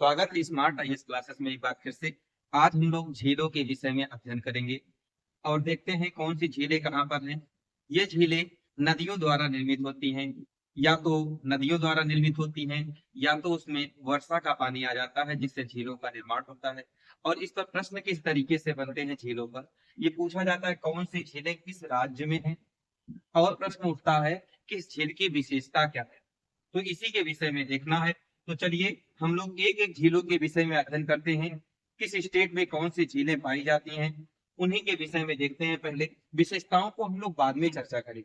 स्वागत है smart IAS classes में एक बार फिर से। आज हम लोग झीलों के विषय में अध्ययन करेंगे और देखते हैं कौन सी झीलें कहाँ पर हैं। ये झीलें नदियों द्वारा निर्मित होती हैं, या तो नदियों द्वारा निर्मित होती हैं या तो उसमें वर्षा का पानी आ जाता है जिससे झीलों का निर्माण होता है। और इस पर प्रश्न किस तरीके से बनते हैं झीलों पर, ये पूछा जाता है कौन सी झीलें किस राज्य में हैं। और प्रश्न उठता है किस झील की विशेषता क्या है। तो इसी के विषय में देखना है। तो चलिए हम लोग एक एक झीलों के विषय में अध्ययन करते हैं। किस स्टेट में कौन सी झीलें पाई जाती हैं, उन्हीं के विषय में देखते हैं। पहले विशेषताओं को हम लोग बाद में चर्चा करेंगे।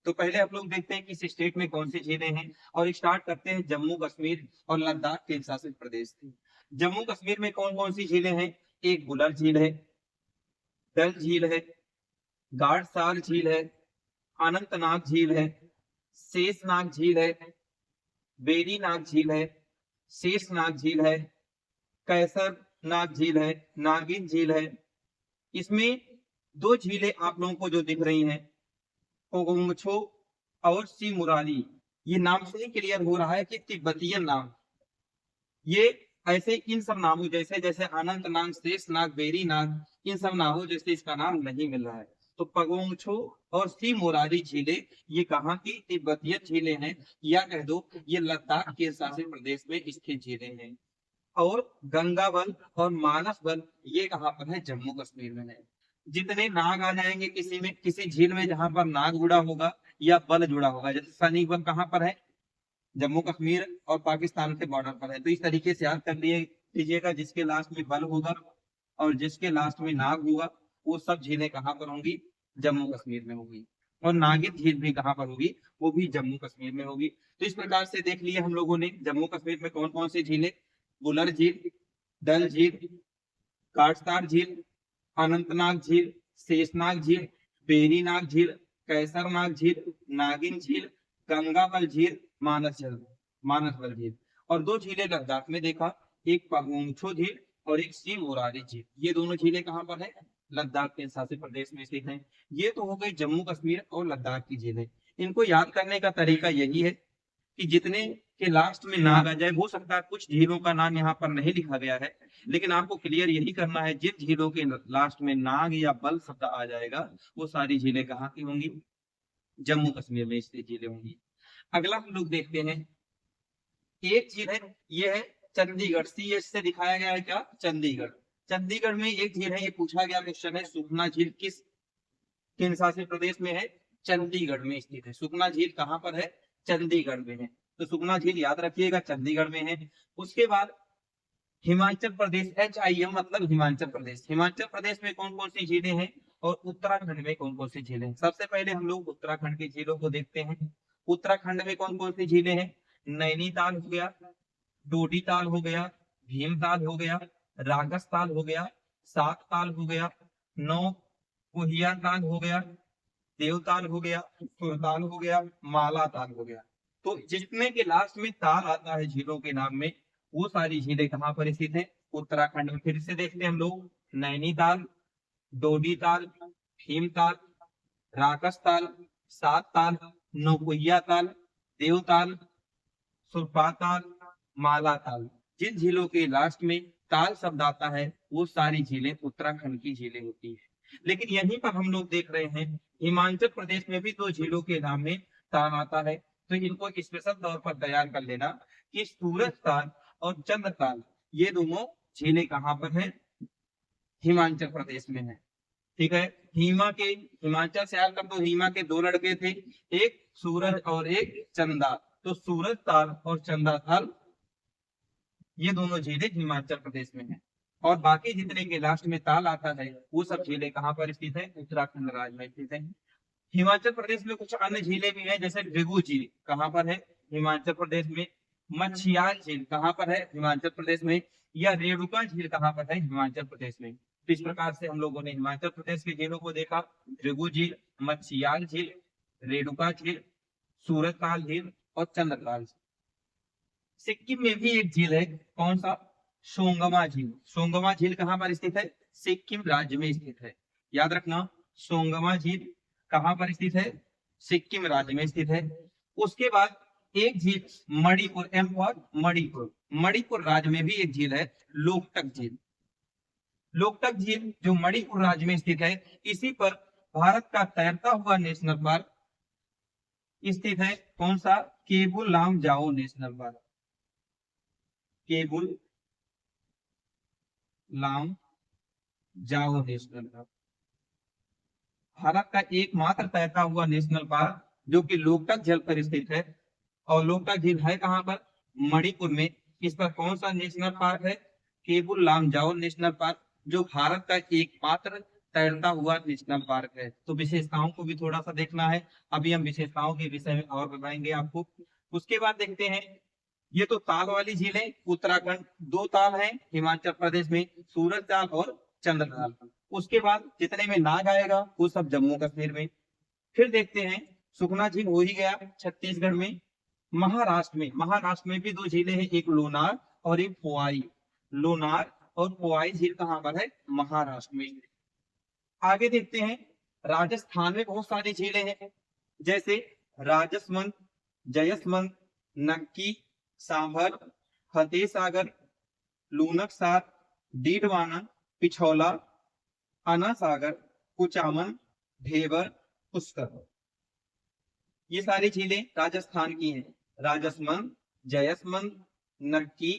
तो पहले हम लोग देखते हैं किस स्टेट में कौन सी झीलें हैं, और स्टार्ट करते हैं जम्मू कश्मीर और लद्दाख केंद्र शासित प्रदेश से। जम्मू कश्मीर में कौन कौन सी झीलें हैं? एक बुलर झील है, डल झील है, गाड़सार झील है, अनंतनाग झील है, शेषनाग झील है, बेरी नाग झील है, शेषनाग झील है, कैसर नाग झील है, नागिन झील है। इसमें दो झीलें आप लोगों को जो दिख रही हैं, पोगोंगछो और सी मुरारी, ये नाम से ही क्लियर हो रहा है कि तिब्बतियन नाम। ये ऐसे इन सब नामों जैसे जैसे अनंतनाग, शेषनाग, बेरी नाग, इन सब नामों जैसे इसका नाम नहीं मिल रहा है। तो पगोंगछो और सी मोरारी झीलें ये कहाँ की तिब्बतियन झीलें हैं, या कह दो ये लद्दाख के शासित प्रदेश में स्थित झीलें हैं। और गंगा बल और मानस बल ये कहाँ पर है? जम्मू कश्मीर में है। जितने नाग आ जाएंगे किसी में, किसी झील में जहां पर नाग जुड़ा होगा या बल जुड़ा होगा, जैसे सनी बल कहाँ पर है? जम्मू कश्मीर और पाकिस्तान के बॉर्डर पर है। तो इस तरीके से याद कर लिए लीजिएगा, जिसके लास्ट में बल होगा और जिसके लास्ट में नाग होगा, वो सब झीलें कहाँ पर होंगी? जम्मू कश्मीर में होगी। और नागिन झील भी कहाँ पर होगी? वो भी जम्मू कश्मीर में होगी। तो इस प्रकार से देख लिए हम लोगों ने जम्मू कश्मीर में कौन कौन सी झीलें। बुलर झील, डल झील, काटसार झील, अनंतनाग झील, शेषनाग झील, बेरीनाग झील, कैसरनाग झील, नागिन झील, गंगाबल झील, मानस झील, मानसबल झील। और दो झीलें लद्दाख में देखा, एक पगोंगछो झील और एक सी मोरारी झील। ये दोनों झीलें कहाँ पर है? लद्दाख के शासित प्रदेश में स्थित हैं। ये तो हो गई जम्मू कश्मीर और लद्दाख की झीलें। इनको याद करने का तरीका यही है कि जितने के लास्ट में नाग आ जाए, हो सकता है कुछ झीलों का नाम यहाँ पर नहीं लिखा गया है, लेकिन आपको क्लियर यही करना है जिन झीलों के लास्ट में नाग या बल शब्द आ जाएगा वो सारी झीलें कहाँ की होंगी? जम्मू कश्मीर में स्थित झीलें होंगी। अगला हम लोग देखते हैं, एक झील है, ये है चंडीगढ़। सी से दिखाया गया है क्या? चंडीगढ़। चंडीगढ़ में एक झील है, ये पूछा गया क्वेश्चन है। सुखना झील किस केंद्र शासित प्रदेश में है? चंडीगढ़ में स्थित है। सुखना झील कहाँ पर है? चंडीगढ़ में है। तो सुखना झील याद रखिएगा, चंडीगढ़ में है। उसके बाद हिमाचल प्रदेश, HIM मतलब हिमाचल प्रदेश। हिमाचल प्रदेश में कौन कौन सी झीलें हैं और उत्तराखंड में कौन कौन सी झीलें हैं? सबसे पहले हम लोग उत्तराखंड की झीलों को देखते हैं। उत्तराखंड में कौन कौन सी झीलें हैं? नैनीताल हो गया, डोडीताल हो गया, भीमताल हो गया, रागसताल हो गया, सातताल हो गया, नौ कुहिया ताल हो गया, देवताल हो गया, सुरताल हो गया, माला ताल हो गया। तो जितने के लास्ट में ताल आता है झीलों के नाम में, वो सारी झीलें कहाँ पर स्थित है? उत्तराखंड में। फिर से देखते हैं हम लोग, नैनीताल, डोडीताल, भीमताल, राकसताल, सात ताल, नौकुहिया ताल, देवताल, सुरपाताल, माला ताल। जिन झीलों के लास्ट में ताल शब्द आता है वो सारी झीलें उत्तराखंड की झीलें होती है। लेकिन यहीं पर हम लोग देख रहे हैं हिमाचल प्रदेश में भी दो झीलों के नाम में ताल आता है। तो इनको एक स्पेशल तौर पर तैयार कर लेना कि सूरज ताल और चंद्र ताल ये दोनों झीलें कहाँ पर है? हिमाचल प्रदेश में है। ठीक है। हिमाचल से आकर तो हिमा के दो लड़के थे, एक सूरज और एक चंदा। तो सूरज ताल और चंदा ताल ये दोनों झीलें हिमाचल प्रदेश में है। और बाकी जितने के लास्ट में ताल आता है वो सब झीलें कहाँ पर स्थित है? उत्तराखंड राज्य में स्थित है। हिमाचल प्रदेश में कुछ अन्य झीलें भी हैं, जैसे भृगु झील कहाँ पर है? हिमाचल प्रदेश में। मच्छियाल झील कहाँ पर है? हिमाचल प्रदेश में। या रेणुका झील कहाँ पर है? हिमाचल प्रदेश में। तो इस प्रकार से हम लोगों ने हिमाचल प्रदेश की झीलों को देखा, भृगु झील, मच्छियाल झील, रेणुका झील, सूरजताल झील और चंद्रताल झील। सिक्किम में भी एक झील है, कौन सा? सोंगमा झील। सोंगमा झील कहाँ पर स्थित है? सिक्किम राज्य में स्थित है। याद रखना, सोंगमा झील कहाँ पर स्थित है? सिक्किम राज्य में स्थित है। उसके बाद एक झील मणिपुर, एम फॉर मणिपुर, मणिपुर राज्य में भी एक झील है लोकटक झील। लोकटक झील जो मणिपुर राज्य में स्थित है, इसी पर भारत का तैरता हुआ नेशनल पार्क स्थित है। कौन सा? Keibul Lamjao national park, Keibul Lamjao national park Bharat का एकमात्र तैरता हुआ नेशनल पार्क जो कि लोकटक झील पर स्थित है। और लोकटक झील है कहां पर? मणिपुर में। इस पर कौन सा नेशनल पार्क है? केबुल लामजाओ नेशनल पार्क, जो भारत का एकमात्र तैरता हुआ नेशनल पार्क है। तो विशेषताओं को भी थोड़ा सा देखना है, अभी हम विशेषताओं के विषय में और बताएंगे आपको। उसके बाद देखते हैं, ये तो ताल वाली झील है उत्तराखंड, दो ताल हैं हिमाचल प्रदेश में, सूरज ताल और चंद्रताल। उसके बाद जितने में नाग आएगा वो सब जम्मू कश्मीर में। फिर देखते हैं, सुखना झील हो ही गया छत्तीसगढ़ में। महाराष्ट्र में भी दो झीलें हैं, एक लोनार और एक पोवाई। लोनार और पोवाई झील कहां पर है? महाराष्ट्र में। आगे देखते हैं, राजस्थान में बहुत सारी झीलें हैं, जैसे राजसमंद, जयसमंद, नक्की, सांभर, फतेह सागर, लूनकसार, डीडवाना, पिछौला, आना सागर, कुचामन, ढेबर, पुष्कर। ये सारी झीलें राजस्थान की हैं। राजसमंद, जयसमंद, नक्की,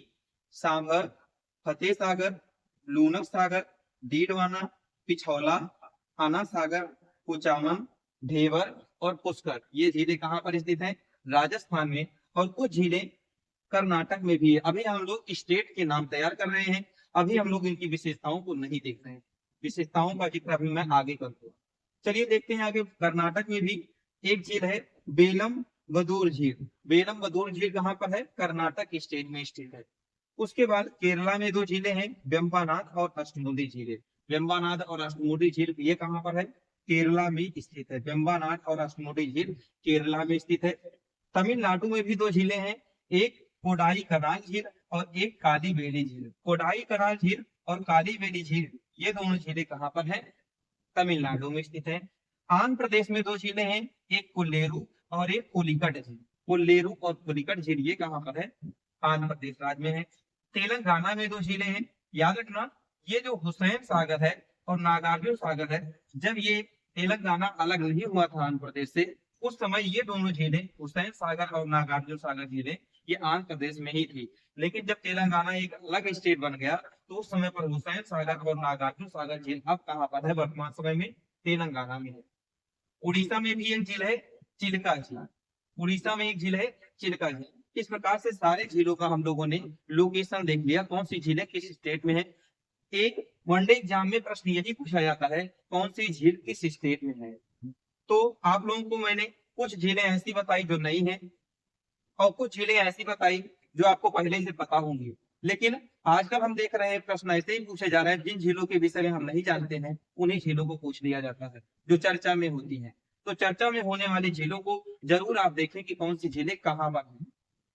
सांभर, फतेह सागर, लूनक सागर, डीडवाना, पिछौला, आना सागर, कुचामन, ढेबर और पुष्कर। ये झीलें कहां पर स्थित हैं? राजस्थान में। और कुछ झीलें कर्नाटक में भी है। अभी हम लोग स्टेट के नाम तैयार कर रहे हैं, अभी हम लोग इनकी विशेषताओं को नहीं देख रहे हैं। विशेषताओं का जिक्र अभी मैं आगे करूंगा। चलिए देखते हैं आगे, कर्नाटक में भी एक झील है बेलम बदूर झील। बेलम बदूर झील कहां पर है? कर्नाटक स्टेट में स्थित है। उसके बाद केरला में दो झीलें हैं, वेम्बानाथ और अष्टमुडी झीलें। वेम्बानाथ और अष्टमुडी झील ये कहां पर है? केरला में स्थित है। वेम्बानाथ और अष्टमुडी झील केरला में स्थित है। तमिलनाडु में भी दो झीलें हैं, एक कोडाई कनाल झील और एक काली बेली झील। कोडाई कनाल झील और काली बेली झील ये दोनों झीलें कहां पर है? तमिलनाडु में स्थित है। आंध्र प्रदेश में दो झीलें हैं, एक कोल्लेरू और एक पुलिकट झील। कोल्लेरू और पुलिकट झील ये कहां पर है? आंध्र प्रदेश राज्य में है। तेलंगाना में दो झीलें हैं, याद रखना, ये जो हुसैन सागर है और नागार्जुन सागर है, जब ये तेलंगाना अलग नहीं हुआ था आंध्र प्रदेश से, उस समय ये दोनों झीलें हुसैन सागर और नागार्जुन सागर झीलें ये आंध्र प्रदेश में ही थी। लेकिन जब तेलंगाना एक अलग स्टेट बन गया तो उस समय पर हुसैन सागर और नागार्जुन सागर झील अब कहां पर है? वर्तमान समय में तेलंगाना में है। उड़ीसा में भी एक झील है चिल्का झील। उड़ीसा में एक झील है चिल्का झील। इस प्रकार से सारे झीलों का हम लोगों ने लोकेशन देख लिया, कौन सी झीलें किस स्टेट में है। एक वनडे एग्जाम में प्रश्न यही पूछा जाता है, कौन सी झील किस स्टेट में है। तो आप लोगों को मैंने कुछ झीलें ऐसी बताई जो नई हैं और कुछ झीलें ऐसी बताई जो आपको पहले से पता होंगी। लेकिन आजकल हम देख रहे हैं प्रश्न ऐसे ही पूछे जा रहे हैं, जिन झीलों के विषय में हम नहीं जानते हैं उन्हीं झीलों को पूछ लिया जाता है जो चर्चा में होती हैं। तो चर्चा में होने वाली झीलों को जरूर आप देखें कि कौन सी झीलें कहाँ पर हैं।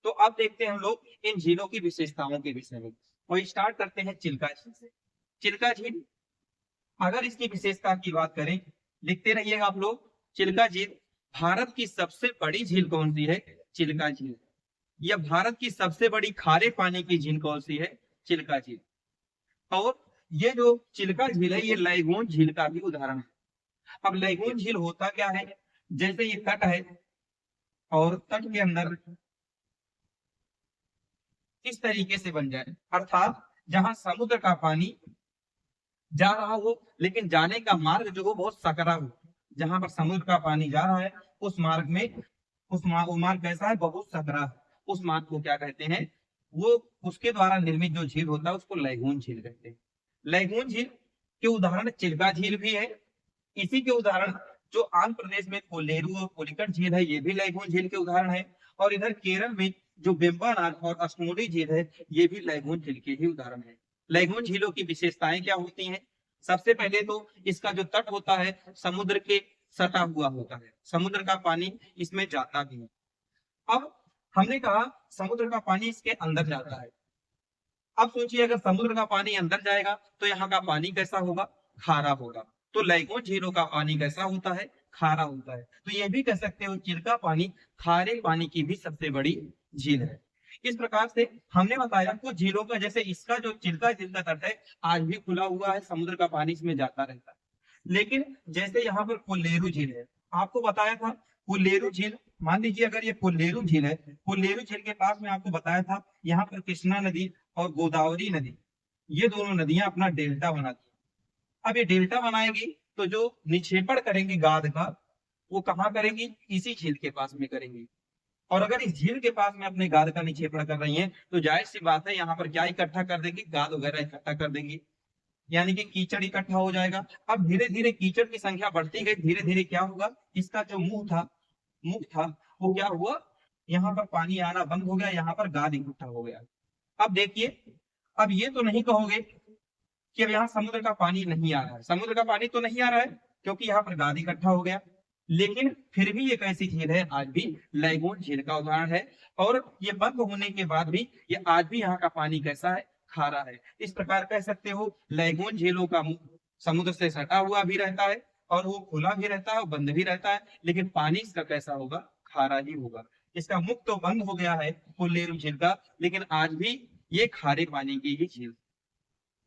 तो अब देखते हैं हम लोग इन झीलों की विशेषताओं के विषय में, और स्टार्ट करते हैं चिल्का झील से। चिल्का झील, अगर इसकी विशेषता की बात करें, लिखते रहिएगा आप लोग। चिल्का झील भारत की सबसे बड़ी झील कौन सी है? चिल्का झील। यह भारत की सबसे बड़ी खारे पानी की झील कौन सी है? चिल्का झील। और ये जो चिल्का झील है ये लैगून झील का भी उदाहरण है। अब लैगून झील होता क्या है? जैसे ये तट है और तट के अंदर इस तरीके से बन जाए, अर्थात जहां समुद्र का पानी जा रहा हो लेकिन जाने का मार्ग जो हो बहुत सकरा हो। जहां पर समुद्र का पानी जा रहा है उस मार्ग में वो मार्ग कैसा है? बहुत सकरा। उस मार्ग को क्या कहते हैं? वो उसके द्वारा निर्मित जो झील होता है उसको लैगून झील कहते हैं। लैगून झील के उदाहरण चिल्का झील भी है। इसी के उदाहरण जो आंध्र प्रदेश में कोल्लेरू और पुलिकट झील है ये भी लैगून झील के उदाहरण है। और इधर केरल में जो वेम्बानाथ और अष्टमुडी झील है ये भी लैगून झील के ही उदाहरण है। लैगून झीलों की विशेषताएं क्या होती हैं? सबसे पहले तो इसका जो तट होता है समुद्र के सटा हुआ होता है, समुद्र का पानी इसमें जाता भी है। अब हमने कहा समुद्र का पानी इसके अंदर जाता है। अब सोचिए अगर समुद्र का पानी अंदर जाएगा तो यहाँ का पानी कैसा होगा? खारा होगा। तो लैगून झीलों का पानी कैसा होता है? खारा होता है। तो ये भी कह सकते हो चिल्का पानी खारे पानी की भी सबसे बड़ी झील है। इस प्रकार से हमने बताया कुछ झीलों का, जैसे इसका जो चिल्का झील का तट है आज भी खुला हुआ है, समुद्र का पानी इसमें जाता रहता है। लेकिन जैसे यहाँ पर कोल्लेरू झील है, आपको बताया था कोल्लेरू झील, मान लीजिए अगर ये कोल्लेरू झील है, कोल्लेरू झील के पास में आपको बताया था यहाँ पर कृष्णा नदी और गोदावरी नदी, ये दोनों नदियां अपना डेल्टा बनाती है। अब ये डेल्टा बनाएगी तो जो निक्षेपण करेंगी गाद का, वो कहाँ करेंगी, इसी झील के पास में करेंगी। और अगर इस झील के पास में अपने गाद का निक्षेपण कर रही हैं तो जाहिर सी बात है यहाँ पर क्या इकट्ठा कर देंगी, गाद वगैरह इकट्ठा कर देंगी, यानी कि कीचड़ इकट्ठा हो जाएगा। अब धीरे धीरे कीचड़ की संख्या बढ़ती गई, धीरे धीरे क्या होगा, इसका जो मुख था वो क्या हुआ, यहाँ पर पानी आना बंद हो गया, यहाँ पर गाद इकट्ठा हो गया। अब देखिए, अब ये तो नहीं कहोगे कि अब यहाँ समुद्र का पानी नहीं आ रहा है, समुद्र का पानी तो नहीं आ रहा है क्योंकि यहाँ पर गाद इकट्ठा हो गया, लेकिन फिर भी एक ऐसी झील है, आज भी लैगून झील का उदाहरण है। और ये बंद होने के बाद भी ये आज भी यहाँ का पानी कैसा है, खारा है। इस प्रकार कह सकते हो लैगून झीलों का मुख समुद्र से सटा हुआ भी रहता है और वो खुला भी रहता है और बंद भी रहता है, लेकिन पानी इसका कैसा होगा, खारा ही होगा। इसका मुख तो बंद हो गया है कोल्लेरू झील का, लेकिन आज भी ये खारे पानी की ही झील।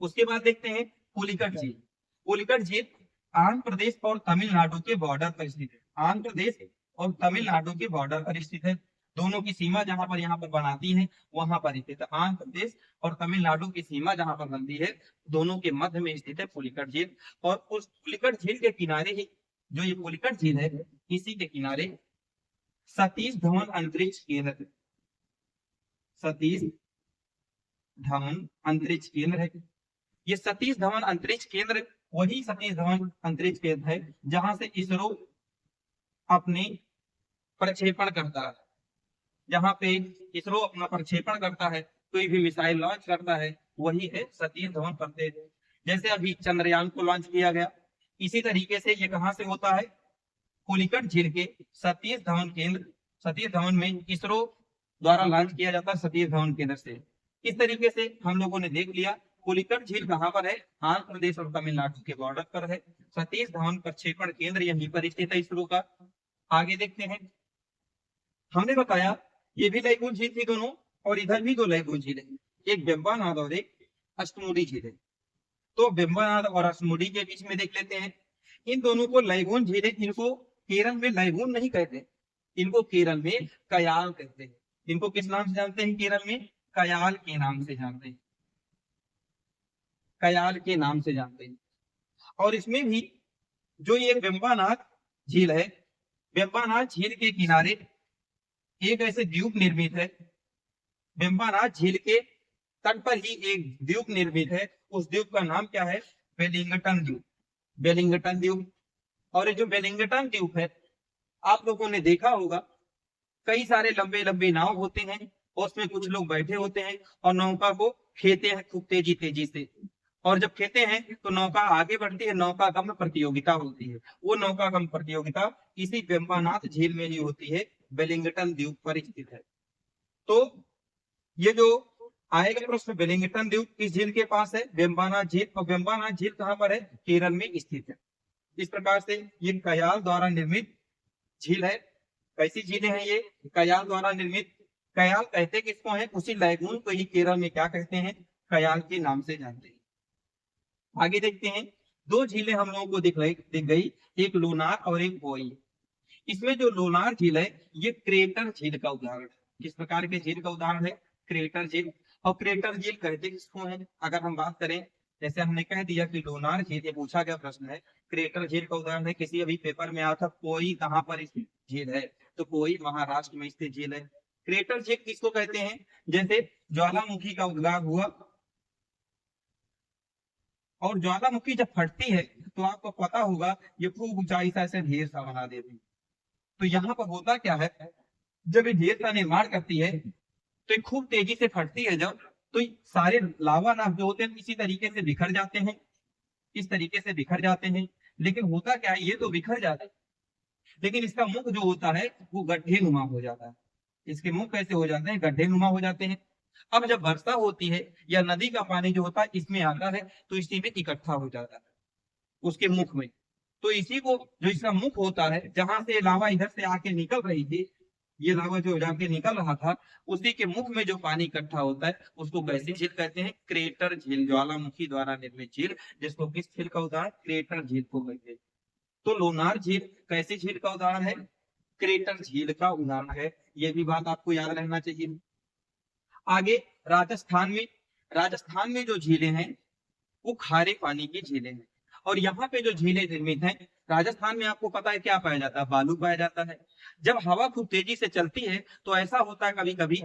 उसके बाद देखते हैं पुलिकट झील। पुलिकट झील आंध्र प्रदेश और तमिलनाडु के बॉर्डर पर स्थित है, आंध्र प्रदेश और तमिलनाडु के बॉर्डर पर स्थित है। दोनों की सीमा जहां पर यहाँ पर बनाती है वहां पर स्थित है, आंध्र प्रदेश और तमिलनाडु की सीमा जहां पर बनती है दोनों के मध्य में स्थित है पुलिकट झील। और उस पुलिकट झील के किनारे ही, जो ये पुलिकट झील है, इसी के किनारे सतीश धवन अंतरिक्ष केंद्र, सतीश धवन अंतरिक्ष केंद्र है। ये सतीश धवन अंतरिक्ष केंद्र वही सतीश धवन अंतरिक्ष केंद्र है जहां से इसरो अपने प्रक्षेपण करता है, जहां पे इसरो अपना प्रक्षेपण करता है, कोई भी मिसाइल लॉन्च करता है, वही है सतीश धवन प्रक्षेप। जैसे अभी चंद्रयान को लॉन्च किया गया, इसी तरीके से ये कहां से होता है, पुलिकट झील के सतीश धवन केंद्र, सतीश धवन में इसरो द्वारा लॉन्च किया जाता है सतीश धवन केंद्र से। इस तरीके से हम लोगों ने देख लिया पुलिकट झील कहां पर है, आंध्र प्रदेश और तमिलनाडु के बॉर्डर पर है। सतीश धवन प्रक्षेपण केंद्र यहीं पर स्थित है इसरो का। आगे देखते हैं, हमने बताया ये भी लैगून झील थी दोनों, और इधर भी दो लैगून झील है, एक बेम्बानाद और एक अष्टमुडी झील है। तो बेम्बानाद और अष्टमुडी के बीच में देख लेते हैं, इन दोनों को लैगून झील, इनको केरल में लैगून नहीं कहते, इनको केरल में कयाल कहते हैं। इनको किस नाम से जानते हैं, केरल में कयाल के नाम से जानते हैं, कयाल के नाम से जानते हैं। और इसमें भी जो ये बेम्बानाद झील है, बेम्बानाद झील के किनारे एक ऐसे द्वीप निर्मित है, बेम्बानाद झील के तट पर ही एक द्वीप निर्मित है, उस द्वीप का नाम क्या है, वेलिंगटन द्वीप, वेलिंगटन द्वीप। और ये जो वेलिंगटन द्वीप है, आप लोगों ने देखा होगा कई सारे लंबे लंबे नाव होते हैं और उसमें कुछ लोग बैठे होते हैं और नौका को खेते हैं खूब तेजी तेजी से, और जब खेते हैं तो नौका आगे बढ़ती है, नौका गमन प्रतियोगिता होती है। वो नौका गमन प्रतियोगिता इसी बेम्बानाद झील में ही होती है, वेलिंगटन द्वीप पर स्थित है। तो ये जो आएगा प्रश्न, वेलिंगटन द्वीप किस झील के पास है, बेम्बानाद झील, और बेम्बानाद झील कहां पर है, केरल में स्थित है। इस प्रकार से ये कयाल द्वारा निर्मित झील है। कैसी झीलें हैं ये, कयाल द्वारा निर्मित। कयाल कहते किसको हैं, उसी लैगून को ही केरल में क्या कहते हैं, कयाल के नाम से जानते हैं। आगे देखते हैं, दो झीलें हम लोगों को दिख गई, एक लोनार और एक बोई। इसमें जो लोनार झील है ये क्रेटर झील का उदाहरण है। किस प्रकार के झील का उदाहरण है, क्रेटर झील। और क्रेटर झील कहते किसको हैं, अगर हम बात करें, जैसे हमने कह दिया कि लोनार झील, ये पूछा गया प्रश्न है, क्रेटर झील का उदाहरण है। किसी अभी पेपर में आया था कोई कहां पर स्थित झील है, तो कोई महाराष्ट्र में स्थित झील है। क्रेटर झील किसको कहते हैं, जैसे ज्वालामुखी का उद्गार हुआ और ज्वालामुखी जब फटती है तो आपको पता होगा ये खूब ऊंचाई सा ऐसे ढेर सा बना देती है। तो यहाँ पर होता क्या है, जब ये ढेर का निर्माण करती है तो ये खूब तेजी से फटती है जब, तो सारे लावा नाव जो होते हैं इसी तरीके से बिखर जाते हैं, इस तरीके से बिखर जाते हैं। लेकिन होता क्या है, ये तो बिखर जाता है, लेकिन इसका मुख जो होता है वो गड्ढे नुमा हो जाता है। इसके मुख कैसे हो जाते हैं, गड्ढे नुमा हो जाते हैं। अब जब वर्षा होती है या नदी का पानी जो होता है इसमें आता है तो इसी में इकट्ठा हो जाता है उसके मुख में। तो इसी को, जो इसका मुख होता है, जहां से लावा इधर से आके निकल रही थी, ये लावा जो जाके निकल रहा था, उसी के मुख में जो पानी इकट्ठा होता है उसको कैसी झील कहते हैं? क्रेटर झील, ज्वालामुखी द्वारा निर्मित झील, जिसको किस झील का उदाहरण? क्रेटर झील को कहते हैं। तो लोनार झील कैसी झील का उदाहरण है? क्रेटर झील का उदाहरण है। ये भी बात आपको याद रहना चाहिए। आगे राजस्थान में जो झीलें हैं वो खारे पानी की झीलें हैं। और यहाँ पे जो झीलें निर्मित हैं, राजस्थान में आपको पता है क्या पाया जाता है? बालू पाया जाता है। जब हवा खूब तेजी से चलती है तो ऐसा होता है, कभी कभी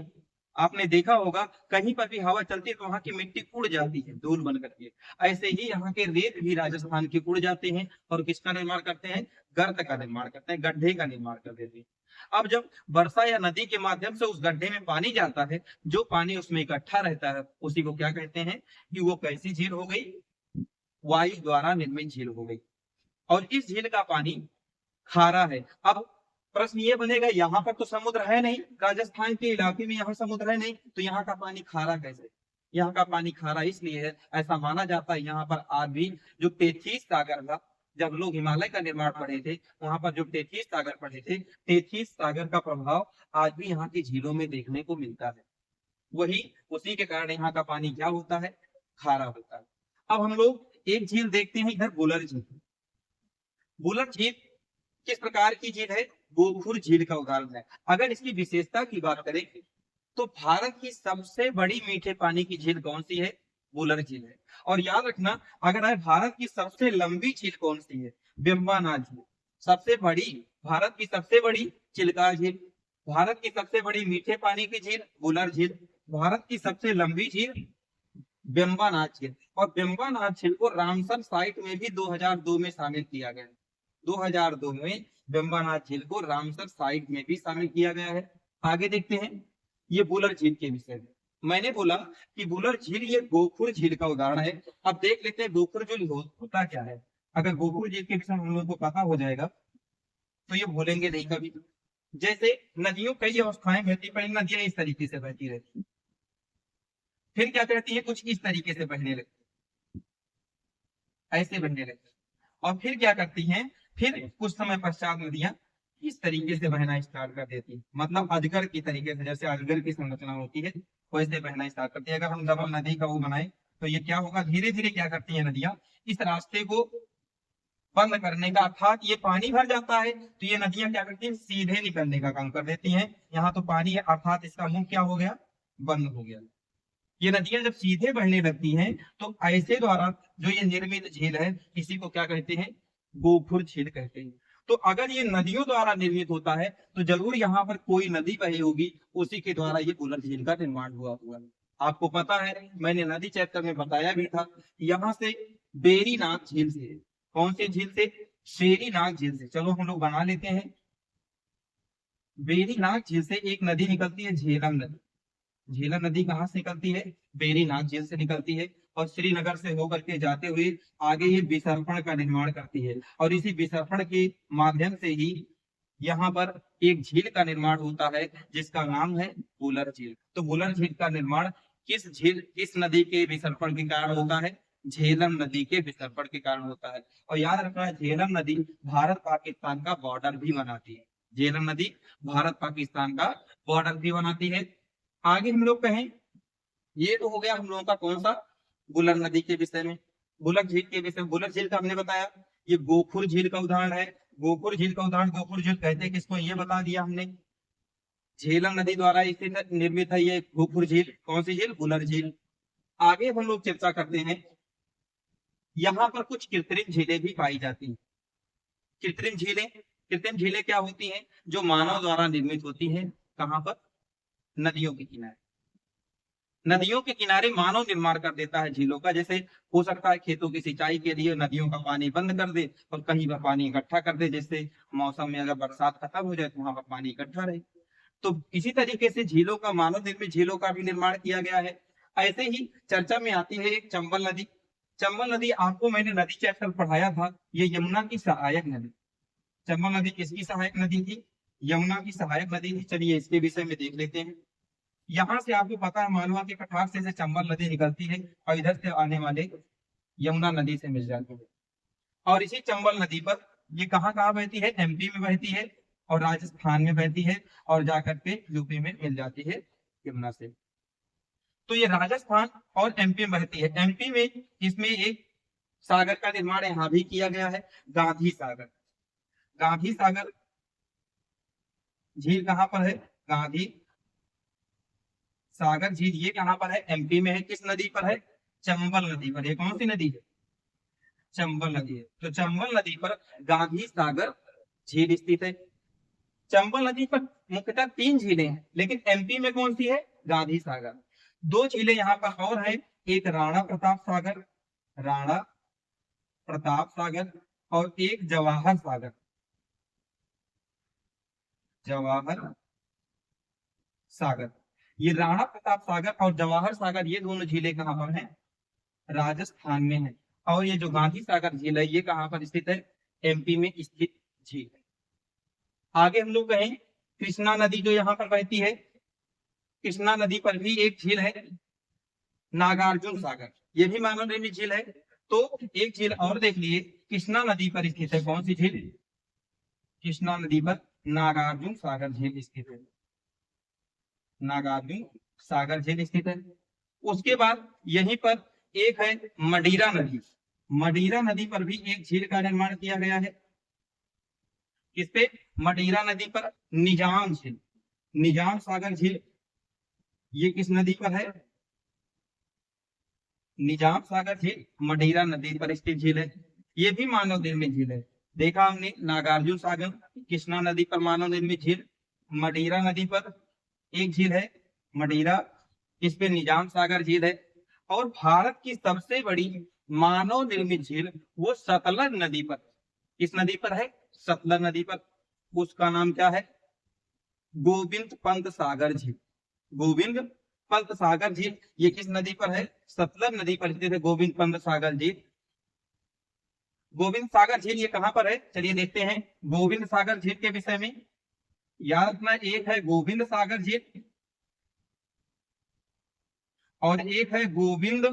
आपने देखा होगा, कहीं पर भी हवा चलती है तो वहां की मिट्टी उड़ जाती है धूल बन करके। ऐसे ही यहाँ के रेत भी राजस्थान के उड़ जाते हैं और किसका निर्माण करते हैं? गर्त का निर्माण करते हैं, गड्ढे का निर्माण कर देते हैं। अब जब वर्षा या नदी के माध्यम से उस गड्ढे में पानी जाता है, जो पानी उसमें इकट्ठा रहता है उसी को क्या कहते हैं? कि वो कैसी झील हो गई? वायु द्वारा निर्मित झील हो गई। और इस झील का पानी खारा है। अब प्रश्न ये बनेगा, यहाँ पर तो समुद्र है नहीं, राजस्थान के इलाके में यहाँ समुद्र है नहीं, तो यहाँ का पानी खारा कैसे? यहाँ का पानी खारा इसलिए है, ऐसा माना जाता है यहाँ पर आज भी जो तेथीस सागर था, जब लोग हिमालय का निर्माण पढ़े थे, वहां पर जो तेथीस सागर पढ़े थे, तेथीस सागर का प्रभाव आज भी यहाँ की झीलों में देखने को मिलता है। वही उसी के कारण यहाँ का पानी क्या होता है? खारा होता है। अब हम लोग एक झील देखते हैं इधर, बुलर झील। बुलर झील किस प्रकार की झील है? गोखुर झील का उदाहरण है। अगर इसकी विशेषता की बात करें तो भारत की सबसे बड़ी मीठे पानी की झील कौन सी है? बुलर झील है। और याद रखना, अगर है भारत की सबसे लंबी झील कौन सी है? वेम्बनाड झील। सबसे बड़ी, भारत की सबसे बड़ी चिल्का झील, भारत की सबसे बड़ी मीठे पानी की झील बुलर झील, भारत की सबसे लंबी झील वेम्बनाड झील। और वेम्बनाड झील को रामसर साइट में भी 2002 में शामिल किया गया है। 2002 में वेम्बनाड झील को रामसर साइट में भी शामिल किया गया है। आगे देखते हैं ये बुलर झील के विषय में। मैंने बोला कि बुलर झील ये गोखुर झील का उदाहरण है। अब देख लेते हैं गोखुर झील होता क्या है। अगर गोखुर झील के विषय में हम लोगों को पता हो जाएगा तो ये भूलेंगे नहीं कभी। जैसे नदियों कई अवस्थाएं बहती, पहले नदियां इस तरीके से बहती रहती, फिर क्या करती है? कुछ इस तरीके से बहने लगती, ऐसे बहने लगती, और फिर क्या करती हैं? फिर कुछ समय पश्चात नदियां इस तरीके से बहना स्टार्ट कर देती है, मतलब अजगर की तरीके से, जैसे अजगर की संरचना होती है वैसे बहना स्टार्ट करती है। अगर हम डबल नदी का वो बनाए तो ये क्या होगा? धीरे धीरे क्या करती है नदियां? इस रास्ते को बंद करने का, अर्थात ये पानी भर जाता है तो ये नदियां क्या करती हैं? सीधे निकलने का काम कर देती हैं। यहाँ तो पानी है, अर्थात इसका मुंह क्या हो गया? बंद हो गया। ये नदियां जब सीधे बहने लगती हैं तो ऐसे द्वारा जो ये निर्मित झील है, इसी को क्या कहते हैं? गोखुर झील कहते हैं। तो अगर ये नदियों द्वारा निर्मित होता है तो जरूर यहाँ पर कोई नदी बही होगी, उसी के द्वारा ये बुलर झील का निर्माण हुआ हुआ है। आपको पता है, मैंने नदी चैप्टर में बताया भी था, यहाँ से बेरीनाग झील से, कौन सी झील से? शेरीनाग झील से। चलो हम लोग बना लेते हैं। बेरीनाग झील से एक नदी निकलती है, झेलम नदी। झेलम नदी कहाँ से निकलती है? बेरीनाग झील से निकलती है, और श्रीनगर से होकर के जाते हुए आगे ये बिसरपण का निर्माण करती है, और इसी बिसरपण के माध्यम से ही यहाँ पर एक झील का निर्माण होता है जिसका नाम है बुलर झील। तो बुलर झील का निर्माण किस नदी के विसर्पण के कारण होता है? झेलम नदी के विसर्पण के कारण होता है। और याद रखना है, झेलम नदी भारत पाकिस्तान का बॉर्डर भी बनाती है। झेलम नदी भारत पाकिस्तान का बॉर्डर भी बनाती है। आगे हम लोग कहें, ये तो हो गया हम लोगों का कौन सा? बुलर नदी के विषय में। बुलर झील के विषय में, बुलर झील का हमने बताया, ये गोखुर झील का उदाहरण है। गोखुर झील का उदाहरण, गोखुर झील कहते हैं किसको? ये बता दिया हमने। झेलम नदी द्वारा इसे निर्मित है ये गोखुर झील। कौन सी झील? बुलर झील। आगे हम लोग चर्चा करते हैं, यहाँ पर कुछ कृत्रिम झीलें भी पाई जाती हैं। कृत्रिम झीलें क्या होती हैं? जो मानव द्वारा निर्मित होती हैं। कहाँ पर? नदियों के किनारे। नदियों के किनारे मानव निर्माण कर देता है झीलों का। जैसे हो सकता है खेतों की सिंचाई के लिए नदियों का पानी बंद कर दे और कहीं पर पानी इकट्ठा कर दे, जैसे मौसम में अगर बरसात खत्म हो जाए तो वहां पर पानी इकट्ठा रहे। तो इसी तरीके से झीलों का, मानव निर्मित झीलों का भी निर्माण किया गया है। ऐसे ही चर्चा में आती है एक चंबल नदी। चंबल नदी आपको मैंने नदी चैप्टर पढ़ाया था, ये यमुना की सहायक नदी। चंबल नदी किसकी सहायक नदी थी? यमुना की सहायक नदी थी। चलिए इसके विषय में देख लेते हैं। यहाँ से आपको पता है, मालवा के कठार से चंबल नदी निकलती है और इधर से आने वाले यमुना नदी से मिल जाती है। और इसी चंबल नदी पर ये कहाँ कहाँ बहती है, एमपी में बहती है और राजस्थान में बहती है और जाकर के यूपी में मिल जाती है यमुना से। तो ये राजस्थान और एमपी में बहती है। एमपी में इसमें एक सागर का निर्माण यहाँ भी किया गया है, गांधी सागर। गांधी सागर झील कहाँ पर है, गांधी सागर झील ये कहाँ पर है, एमपी में है। किस नदी पर है, चंबल नदी पर। ये कौन सी नदी है, चंबल नदी है। तो चंबल नदी पर गांधी सागर झील स्थित है। चंबल नदी पर मुख्यतः 3 झीलें हैं, लेकिन एमपी में कौन सी है, गांधी सागर। 2 झीलें यहाँ पर और है, एक राणा प्रताप सागर, राणा प्रताप सागर, और एक जवाहर सागर, जवाहर सागर। ये राणा प्रताप सागर और जवाहर सागर ये दोनों झीलें कहाँ पर हैं, राजस्थान में है। और ये जो गांधी सागर झील है ये कहाँ पर स्थित है, एमपी में स्थित झील है। आगे हम लोग कहें कृष्णा नदी जो यहाँ पर बहती है, कृष्णा नदी पर भी एक झील है, नागार्जुन सागर। ये भी मानव निर्मित झील है। तो एक झील और देख लिए, कृष्णा नदी पर स्थित है कौन सी झील, कृष्णा नदी पर नागार्जुन सागर झील स्थित है, नागार्जुन सागर झील स्थित है। उसके बाद यहीं पर एक है मडीरा नदी। मडीरा नदी पर भी एक झील का निर्माण किया गया है। किस पे, मडीरा नदी पर निजाम झील, निजाम सागर झील। ये किस नदी पर है, निजाम सागर झील मडीरा नदी पर स्थित झील है। ये भी मानव निर्मित झील है। देखा हमने नागार्जुन सागर, कृष्णा नदी पर मानव निर्मित झील, मडीरा नदी पर एक झील है मडीरा, इस पे निजाम सागर झील है। और भारत की सबसे बड़ी मानव निर्मित झील वो सतलज नदी पर, किस नदी पर है, सतलज नदी पर। उसका नाम क्या है, गोविंद पंत सागर झील, गोविंद पंत सागर झील। ये किस नदी पर है, सतलज नदी पर स्थित है गोविंद पंत सागर झील। गोविंद सागर झील ये कहां पर है, चलिए देखते हैं गोविंद सागर झील के विषय में। याद रखना, एक है गोविंद सागर झील और एक है गोविंद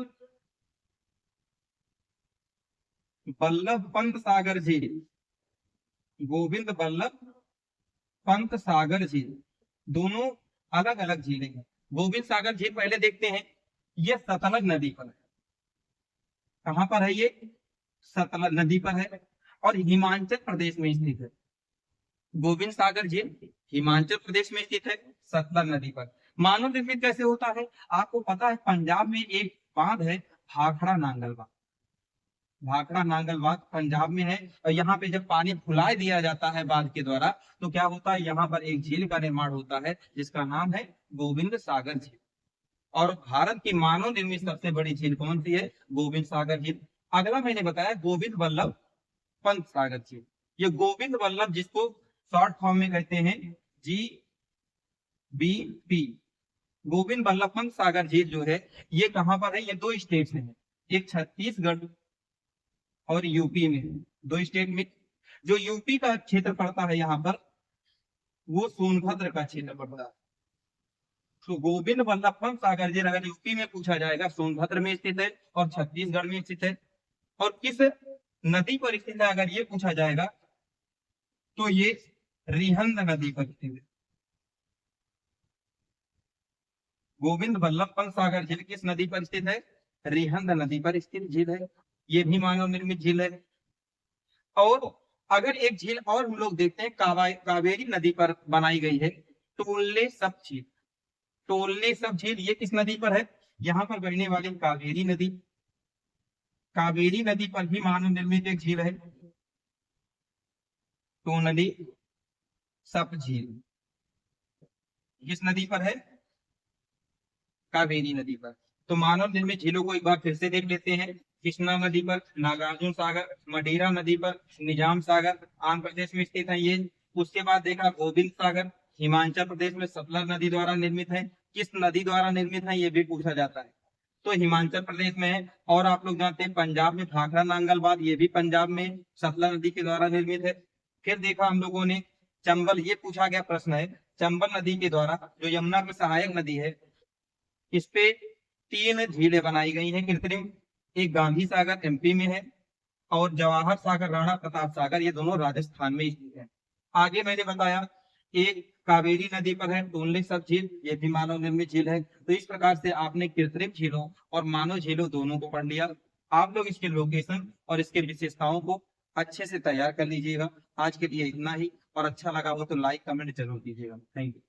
वल्लभ पंत सागर झील, गोविंद वल्लभ पंत सागर झील। दोनों अलग अलग झीलें हैं। गोविंद सागर झील पहले देखते हैं, यह सतलज नदी पर है। कहां पर है ये, सतलज नदी पर है और हिमाचल प्रदेश में स्थित है। गोविंद सागर झील हिमाचल प्रदेश में स्थित है, सतलज नदी पर। मानव निर्मित कैसे होता है, आपको पता है पंजाब में एक बांध है भाखड़ा नांगल बांध, भाखड़ा नांगल बांध पंजाब में है। और यहाँ पे जब पानी फुला दिया जाता है बांध के द्वारा तो क्या होता है, यहाँ पर एक झील का निर्माण होता है जिसका नाम है गोविंद सागर झील। और भारत की मानव निर्मित सबसे बड़ी झील कौन सी है, गोविंद सागर झील। अगला मैंने बताया गोविंद वल्लभ पंत सागर झील। ये गोविंद वल्लभ जिसको शॉर्ट फॉर्म में कहते हैं GBP, गोविंद वल्लभ पंत सागर झील जो है ये कहां पर है, ये 2 स्टेट में है, एक छत्तीसगढ़ और यूपी में। 2 स्टेट में जो यूपी का क्षेत्र पड़ता है यहाँ पर वो सोनभद्र का क्षेत्र पड़ता है। तो गोविंद वल्लभ पंत सागर झील अगर यूपी में पूछा जाएगा सोनभद्र में स्थित है और छत्तीसगढ़ में स्थित है। और किस नदी पर स्थित है अगर ये पूछा जाएगा तो ये रिहंद नदी पर स्थित है। गोविंद वल्लभ पंत सागर झील किस नदी पर स्थित है, रिहंद नदी पर स्थित झील है। ये भी मानव निर्मित झील है। और अगर एक झील और हम लोग देखते हैं कावेरी नदी पर बनाई गई है, टोलने सब झील, टोलने सब झील ये किस नदी पर है, यहाँ पर बहने वाली कावेरी नदी, कावेरी नदी पर भी मानव निर्मित एक झील है, टोनली सब झील। किस नदी पर है, कावेरी नदी पर। तो मानव निर्मित झीलों को एक बार फिर से देख लेते हैं। कृष्णा नदी पर नागार्जुन सागर, मडीरा नदी पर निजाम सागर आंध्र प्रदेश में स्थित है ये। उसके बाद देखा गोविंद सागर हिमाचल प्रदेश में सतलज नदी द्वारा निर्मित है। किस नदी द्वारा निर्मित है ये भी पूछा जाता है, तो हिमाचल प्रदेश में है। और आप लोग जानते हैं पंजाब में भाखड़ा नांगल बांध, ये भी पंजाब में सतलज नदी के द्वारा निर्मित है। फिर देखा हम लोगों ने चंबल, ये पूछा गया प्रश्न है, चंबल नदी के द्वारा जो यमुना की सहायक नदी है इस पे 3 झीलें बनाई गई हैं कृत्रिम। एक गांधी सागर एमपी में है, और जवाहर सागर, राणा प्रताप सागर, ये दोनों राजस्थान में स्थित है। आगे मैंने बताया एक कावेरी नदी पर है टोनले सब झील, ये भी मानव निर्मित झील है। तो इस प्रकार से आपने कृत्रिम झीलों और मानव झीलों दोनों को पढ़ लिया। आप लोग इसके लोकेशन और इसके विशेषताओं को अच्छे से तैयार कर लीजिएगा। आज के लिए इतना ही, और अच्छा लगा हो तो लाइक कमेंट जरूर कीजिएगा। Thank you.